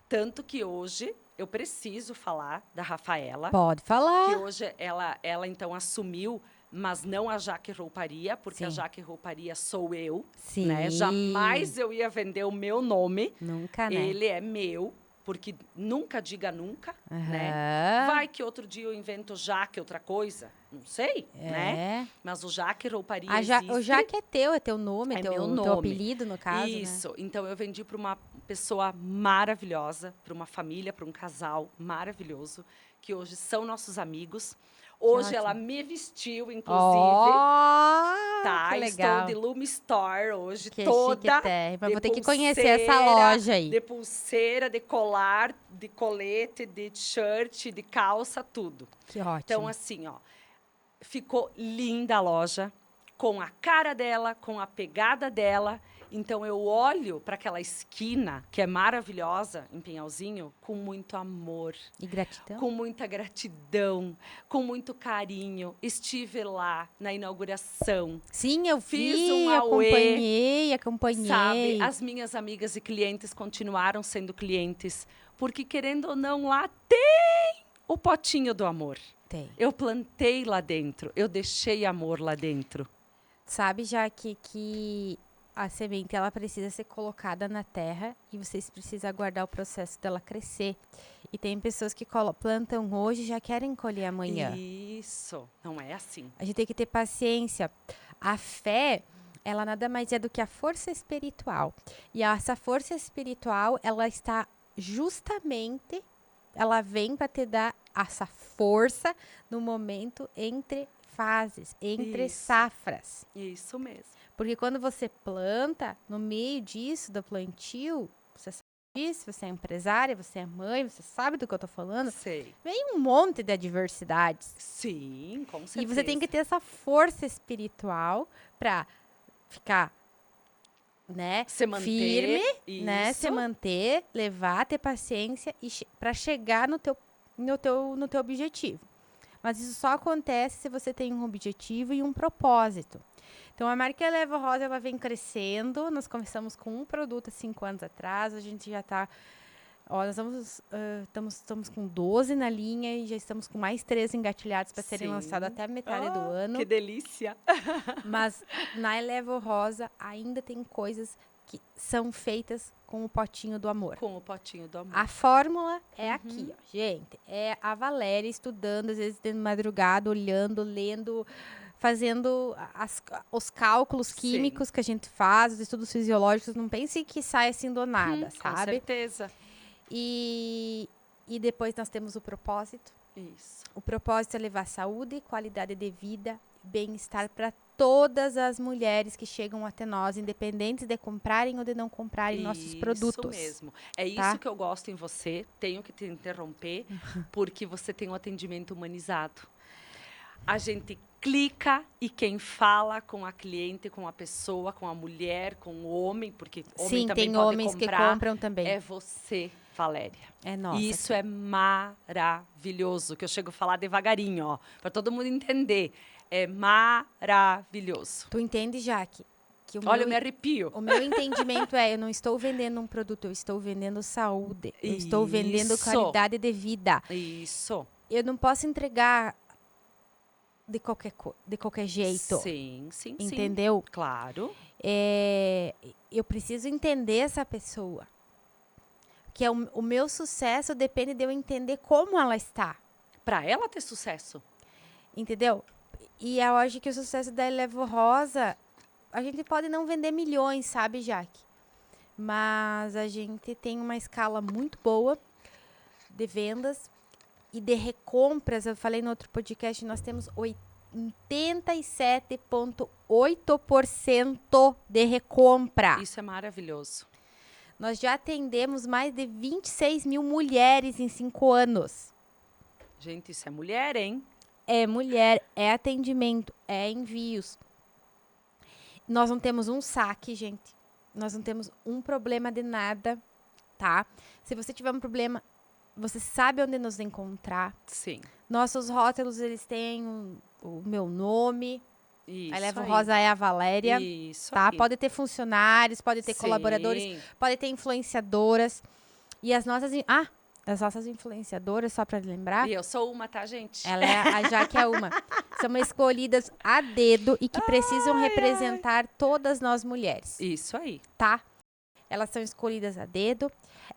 Tanto que hoje eu preciso falar da Rafaela. Pode falar. Que hoje ela então assumiu, mas não a Jaque Rouparia, porque a Sim. Jaque Rouparia sou eu. Sim. Né? Jamais eu ia vender o meu nome. Nunca, né? Ele é meu, porque nunca diga nunca, né? Aham. Vai que outro dia eu invento Jaque outra coisa, não sei, né? Mas o Jaque Rouparia existe. O Jaque é teu nome, É teu, meu teu nome. apelido, no caso, né? Isso. Então eu vendi para uma pessoa maravilhosa, para uma família, para um casal maravilhoso, que hoje são nossos amigos. Hoje ela ótimo. me vestiu, inclusive. Tá, que Estou legal. de Lume Store hoje, Que toda chique, mas de vou ter que conhecer essa pulseira, loja aí. de pulseira, de colar, de colete, de t-shirt, de calça, tudo. Que ótimo. Então, assim, ó, ficou linda a loja, com a cara dela, com a pegada dela. Então, eu olho para aquela esquina, que é maravilhosa, em Pinhalzinho, com muito amor. E gratidão? Com muita gratidão, com muito carinho. Estive lá na inauguração. Sim, eu Fiz um acompanhei. Sabe, as minhas amigas e clientes continuaram sendo clientes, porque querendo ou não, lá tem o potinho do amor. Tem. Eu plantei lá dentro, eu deixei amor lá dentro. Sabe, já que a semente ela precisa ser colocada na terra e vocês precisam aguardar o processo dela crescer. E tem pessoas que plantam hoje e já querem colher amanhã. Isso, não é assim. A gente tem que ter paciência. A fé, ela nada mais é do que a força espiritual. E essa força espiritual, ela está justamente, ela vem para te dar essa força no momento entre fases, entre Isso. safras. Isso mesmo. Porque quando você planta, no meio disso, do plantio, você sabe disso, você é empresária, você é mãe, você sabe do que eu tô falando, Sei. vem um monte de adversidades. Sim, com certeza. E você tem que ter essa força espiritual para ficar, né, se manter, firme, isso. né, se manter, levar, ter paciência e para chegar no teu objetivo. Mas isso só acontece se você tem um objetivo e um propósito. Então, a marca Eleva Rosa, ela vem crescendo. Nós começamos com um produto há 5 anos atrás. A gente já está... Nós estamos com 12 na linha e já estamos com mais 3 engatilhados para serem lançados até a metade do ano. Que delícia! Mas na Eleva Rosa ainda tem coisas que são feitas com o potinho do amor. Com o potinho do amor. A fórmula é aqui, ó, gente. É a Valéria estudando, às vezes de madrugada, olhando, lendo, fazendo os cálculos químicos que a gente faz, os estudos fisiológicos. Não pense que sai assim do nada, sabe? Com certeza. E depois nós temos o propósito. Isso. O propósito é levar saúde, qualidade de vida, bem-estar para todas as mulheres que chegam até nós, independentes de comprarem ou de não comprarem nossos produtos. Isso mesmo. É tá? isso que eu gosto em você. Tenho que te interromper, porque você tem um atendimento humanizado. A gente clica e quem fala com a cliente, com a pessoa, com a mulher, com o homem, porque homem Sim, também tem pode homens que comprar, compram também. é você, Valéria. É nossa. E isso é maravilhoso, que eu chego a falar devagarinho, ó, para todo mundo entender. É maravilhoso. Tu entende, Jaque? Que Olha, eu me arrepio. o meu entendimento é, eu não estou vendendo um produto, eu estou vendendo saúde. Eu estou vendendo Isso. qualidade de vida. Isso. Eu não posso entregar de qualquer jeito. Sim, sim, Entendeu? sim. Claro. Eu preciso entender essa pessoa. Que é o meu sucesso depende de eu entender como ela está. Para ela ter sucesso. Entendeu? E eu acho que o sucesso da Elevo Rosa, a gente pode não vender milhões, sabe, Jaque? Mas a gente tem uma escala muito boa de vendas e de recompras. Eu falei no outro podcast, nós temos 87,8% de recompra. Isso é maravilhoso. Nós já atendemos mais de 26 mil mulheres em 5 anos. Gente, isso é mulher, hein? É mulher, é atendimento, é envios. Nós não temos um saque, gente. Nós não temos um problema de nada, tá? Se você tiver um problema, você sabe onde nos encontrar. Sim. Nossos rótulos, eles têm o meu nome. Isso A Elevo aí. Rosa é a Valéria. Isso Tá? aí. Pode ter funcionários, pode ter Sim. colaboradores, pode ter influenciadoras. E as nossas influenciadoras, só para lembrar, E eu sou uma, tá, gente? ela é a Jaque é uma. São escolhidas a dedo e que precisam representar todas nós mulheres, Isso aí. tá? Elas são escolhidas a dedo.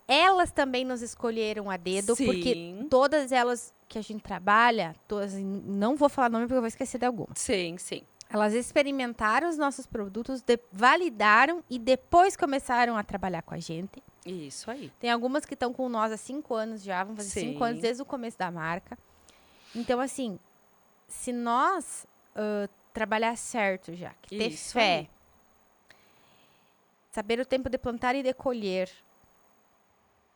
Elas também nos escolheram a dedo, Sim. porque todas elas que a gente trabalha, todas, não vou falar nome porque eu vou esquecer de alguma. Sim, sim. Elas experimentaram os nossos produtos, validaram e depois começaram a trabalhar com a gente. Isso aí. Tem algumas que estão com nós há 5 anos já, vão fazer 5 anos Sim. desde o começo da marca. Então, assim, se nós trabalhar certo, já, que ter Isso fé, aí. saber o tempo de plantar e de colher,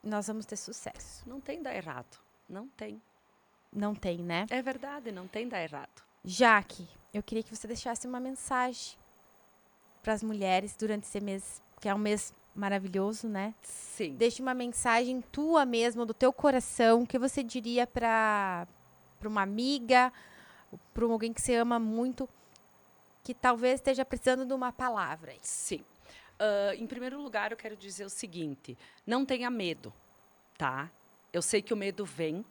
nós vamos ter sucesso. Não tem dar errado. Não tem. Não tem, né? É verdade, não tem dar errado. Jaque, eu queria que você deixasse uma mensagem para as mulheres durante esse mês, que é um mês maravilhoso, né? Sim. Deixe uma mensagem tua mesmo, do teu coração, que você diria para uma amiga, para alguém que você ama muito, que talvez esteja precisando de uma palavra. Sim. Em primeiro lugar, eu quero dizer o seguinte: não tenha medo, tá? Eu sei que o medo vem.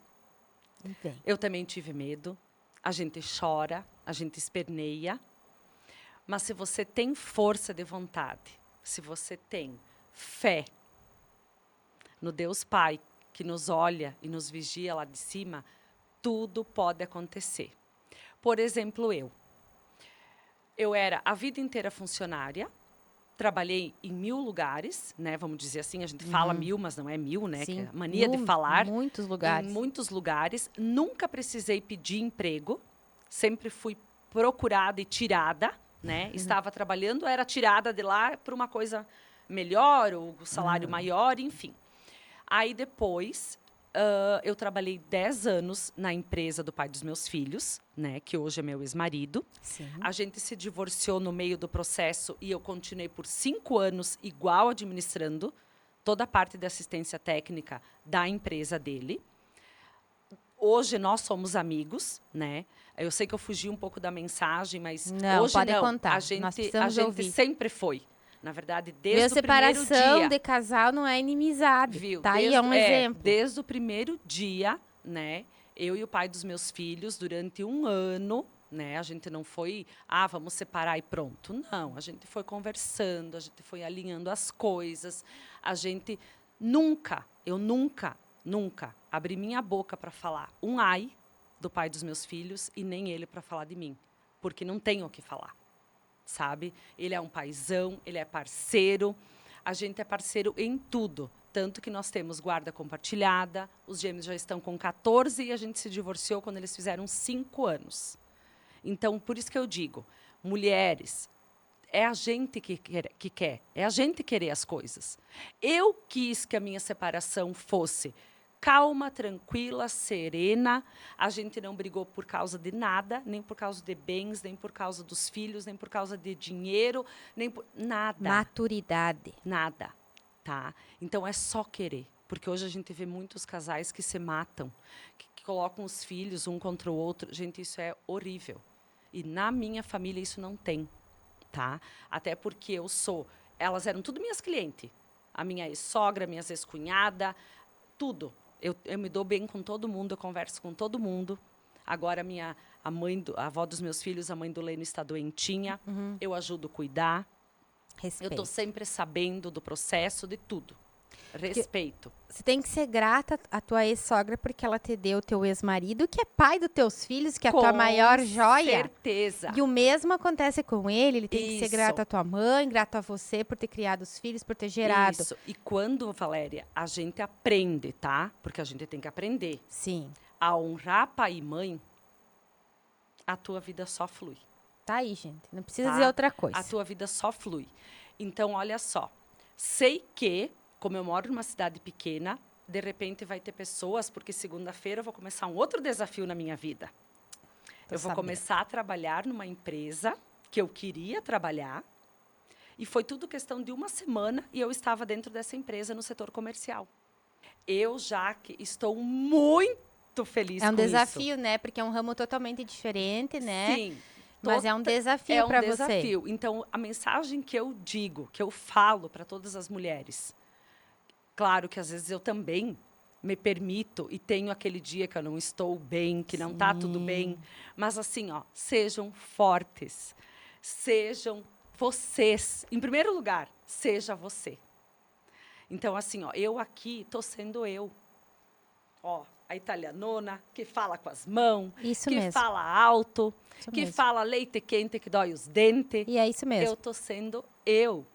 Vem. Eu também tive medo. A gente chora, a gente esperneia. Mas se você tem força de vontade, se você tem fé no Deus Pai, que nos olha e nos vigia lá de cima, tudo pode acontecer. Por exemplo, eu era a vida inteira funcionária, trabalhei em 1000 lugares, né? Vamos dizer assim, a gente fala 1000, mas não é 1000, né? Sim, Que é a mania de falar. muitos lugares. Em muitos lugares. Nunca precisei pedir emprego. Sempre fui procurada e tirada, né? Estava trabalhando, era tirada de lá para uma coisa melhor, ou salário maior, enfim. Aí depois, eu trabalhei 10 anos na empresa do pai dos meus filhos, né? Que hoje é meu ex-marido. Sim. A gente se divorciou no meio do processo e eu continuei por 5 anos igual administrando toda a parte de assistência técnica da empresa dele. Hoje nós somos amigos, né? Eu sei que eu fugi um pouco da mensagem, mas Não, hoje pode não. contar. A Nós gente precisamos ouvir. sempre foi. Na verdade, Meu, desde o primeiro separação dia. de casal não é inimizade. Viu? Tá aí, é um exemplo. Desde o primeiro dia, né? Eu e o pai dos meus filhos, durante 1 ano, né? A gente não foi, vamos separar e pronto. Não, a gente foi conversando, a gente foi alinhando as coisas. A gente eu nunca abri minha boca para falar um ai do pai dos meus filhos e nem ele para falar de mim, porque não tenho o que falar, sabe? Ele é um paizão, ele é parceiro, a gente é parceiro em tudo. Tanto que nós temos guarda compartilhada, os gêmeos já estão com 14 e a gente se divorciou quando eles fizeram 5 anos. Então, por isso que eu digo, mulheres, é a gente que quer, é a gente querer as coisas. Eu quis que a minha separação fosse calma, tranquila, serena. A gente não brigou por causa de nada, nem por causa de bens, nem por causa dos filhos, nem por causa de dinheiro, nem por nada. Maturidade. Nada, tá? Então é só querer. Porque hoje a gente vê muitos casais que se matam, que colocam os filhos um contra o outro. Gente, isso é horrível. E na minha família isso não tem, tá? Até porque elas eram tudo minhas clientes. A minha ex-sogra, minhas ex-cunhada, tudo. Eu me dou bem com todo mundo, eu converso com todo mundo. Agora a avó dos meus filhos, a mãe do Leno está doentinha, eu ajudo a cuidar. Eu estou Respeito. sempre sabendo do processo, de tudo. Respeito. Você tem que ser grata à tua ex-sogra porque ela te deu o teu ex-marido, que é pai dos teus filhos, que é a tua maior joia. Com certeza. E o mesmo acontece com ele tem que ser Isso. grato à tua mãe, grato a você por ter criado os filhos, por ter gerado. Isso. E quando, Valéria, a gente aprende, tá? Porque a gente tem que aprender Sim. a honrar pai e mãe, a tua vida só flui. Tá aí, gente. Não precisa Tá? dizer outra coisa. A tua vida só flui. Então, olha só. Sei que, como eu moro numa cidade pequena, de repente vai ter pessoas, porque segunda-feira eu vou começar um outro desafio na minha vida. Tô Eu vou sabendo. começar a trabalhar numa empresa que eu queria trabalhar. E foi tudo questão de uma semana e eu estava dentro dessa empresa no setor comercial. Eu já que estou muito feliz com É um isso. desafio, né? Porque é um ramo totalmente diferente, né? Sim. Mas é um desafio para você. É um desafio. Então, a mensagem que eu digo, que eu falo para todas as mulheres, claro que às vezes eu também me permito e tenho aquele dia que eu não estou bem, que não está tudo bem, mas assim, ó, sejam fortes, sejam vocês. Em primeiro lugar, seja você. Então, assim, ó, eu aqui tô sendo eu. Ó, a italianona que fala com as mãos, Isso que mesmo. fala alto, Isso que mesmo. fala leite quente que dói os dentes. E é isso mesmo. Eu tô sendo eu.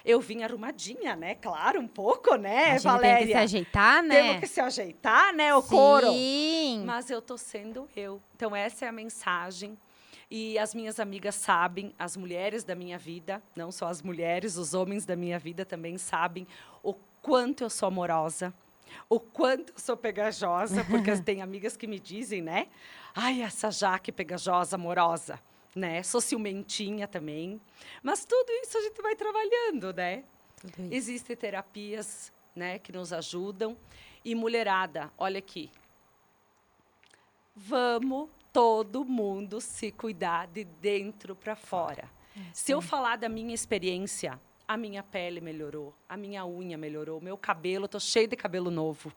Eu vim arrumadinha, né? Claro, um pouco, né, A gente Valéria? tem que se ajeitar, né? Temos que se ajeitar, né, o couro? Sim. Mas eu tô sendo eu. Então, essa é a mensagem. E as minhas amigas sabem, as mulheres da minha vida, não só as mulheres, os homens da minha vida também sabem o quanto eu sou amorosa, o quanto eu sou pegajosa, porque tem amigas que me dizem, né? Ai, essa Jaque pegajosa, amorosa, né? Sou ciumentinha também. Mas tudo isso a gente vai trabalhando, né? Tudo isso. Existem terapias, né, que nos ajudam. E mulherada, olha aqui. Vamos todo mundo se cuidar de dentro para fora. Se eu falar da minha experiência, a minha pele melhorou, a minha unha melhorou, meu cabelo, tô cheio de cabelo novo.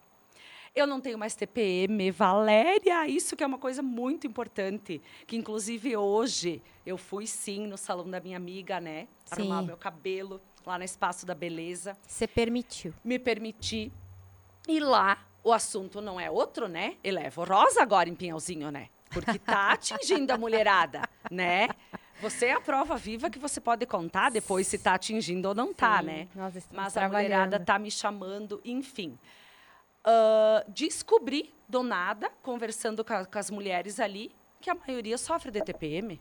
Eu não tenho mais TPM, Valéria, isso que é uma coisa muito importante, que inclusive hoje eu fui sim no salão da minha amiga, né, arrumar Sim. meu cabelo lá no Espaço da Beleza, Você permitiu. me permiti. E lá o assunto não é outro, né? Elevo rosa agora em Pinhalzinho, né? Porque tá atingindo a mulherada, né? Você é a prova viva que você pode contar depois se tá atingindo ou não tá, Sim, né? nós estamos Mas a mulherada trabalhando. tá me chamando, enfim. Descobri do nada, conversando com as mulheres ali, que a maioria sofre de TPM,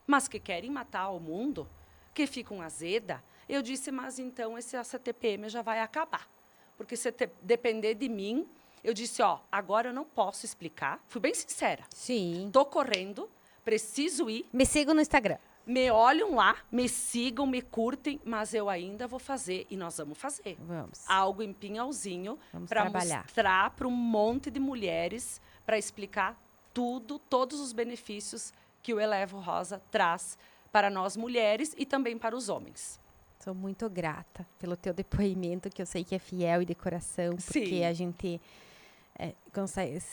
mas que querem matar o mundo, que ficam azeda. Eu disse, mas então essa TPM já vai acabar. Porque se depender de mim, eu disse, ó, agora eu não posso explicar. Fui bem sincera. Sim. Tô correndo, preciso ir. Me sigam no Instagram. Me olham lá, me sigam, me curtem, mas eu ainda vou fazer, e nós vamos fazer. Vamos. Algo em Pinhalzinho Vamos para trabalhar. mostrar para um monte de mulheres, para explicar tudo, todos os benefícios que o Elevo Rosa traz para nós mulheres e também para os homens. Sou muito grata pelo teu depoimento, que eu sei que é fiel e de coração, porque Sim. a gente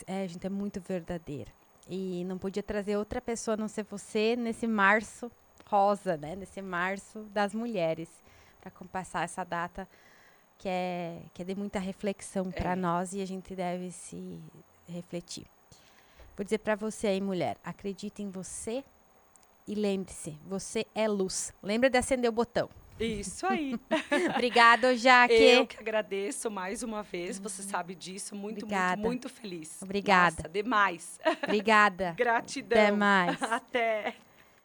a gente é muito verdadeira. E não podia trazer outra pessoa a não ser você nesse março rosa, né? Nesse março das mulheres, para compassar essa data que é de muita reflexão para nós e a gente deve se refletir. Vou dizer para você aí, mulher, acredite em você e lembre-se, você é luz. Lembra de acender o botão. Isso aí. Obrigada, Jaque. Eu que agradeço mais uma vez, você sabe disso, muito, Obrigada. muito, muito feliz. Obrigada. Nossa, demais. Obrigada. Gratidão. Até mais. Até.